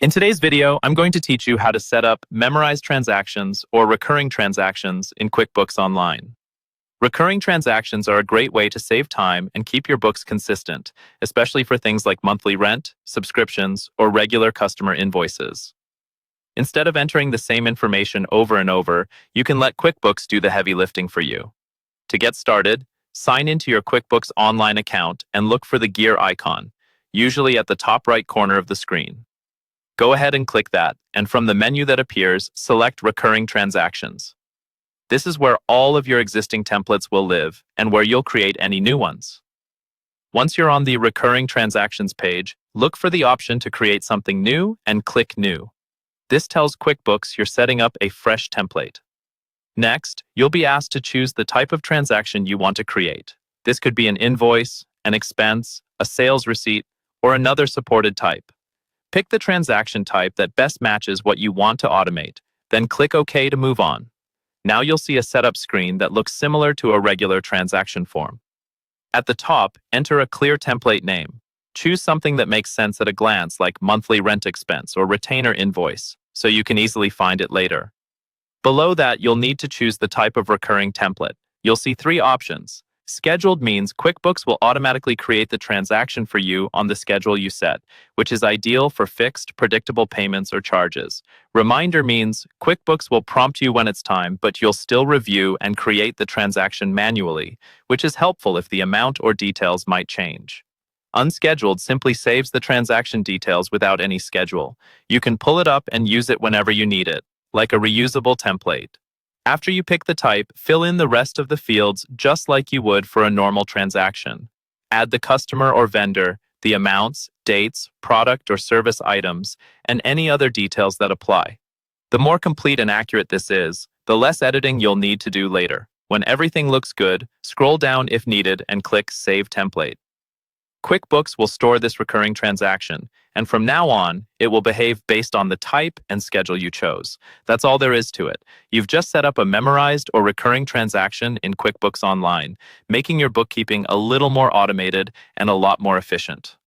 In today's video, I'm going to teach you how to set up memorized transactions or recurring transactions in QuickBooks Online. Recurring transactions are a great way to save time and keep your books consistent, especially for things like monthly rent, subscriptions, or regular customer invoices. Instead of entering the same information over and over, you can let QuickBooks do the heavy lifting for you. To get started, sign into your QuickBooks Online account and look for the gear icon, usually at the top right corner of the screen. Go ahead and click that, and from the menu that appears, select Recurring Transactions. This is where all of your existing templates will live and where you'll create any new ones. Once you're on the Recurring Transactions page, look for the option to create something new and click New. This tells QuickBooks you're setting up a fresh template. Next, you'll be asked to choose the type of transaction you want to create. This could be an invoice, an expense, a sales receipt, or another supported type. Pick the transaction type that best matches what you want to automate, then click OK to move on. Now you'll see a setup screen that looks similar to a regular transaction form. At the top, enter a clear template name. Choose something that makes sense at a glance, like monthly rent expense or retainer invoice, so you can easily find it later. Below that, you'll need to choose the type of recurring template. You'll see three options. Scheduled means QuickBooks will automatically create the transaction for you on the schedule you set, which is ideal for fixed, predictable payments or charges. Reminder means QuickBooks will prompt you when it's time, but you'll still review and create the transaction manually, which is helpful if the amount or details might change. Unscheduled simply saves the transaction details without any schedule. You can pull it up and use it whenever you need it, like a reusable template. After you pick the type, fill in the rest of the fields just like you would for a normal transaction. Add the customer or vendor, the amounts, dates, product or service items, and any other details that apply. The more complete and accurate this is, the less editing you'll need to do later. When everything looks good, scroll down if needed and click Save Template. QuickBooks will store this recurring transaction, and from now on, it will behave based on the type and schedule you chose. That's all there is to it. You've just set up a memorized or recurring transaction in QuickBooks Online, making your bookkeeping a little more automated and a lot more efficient.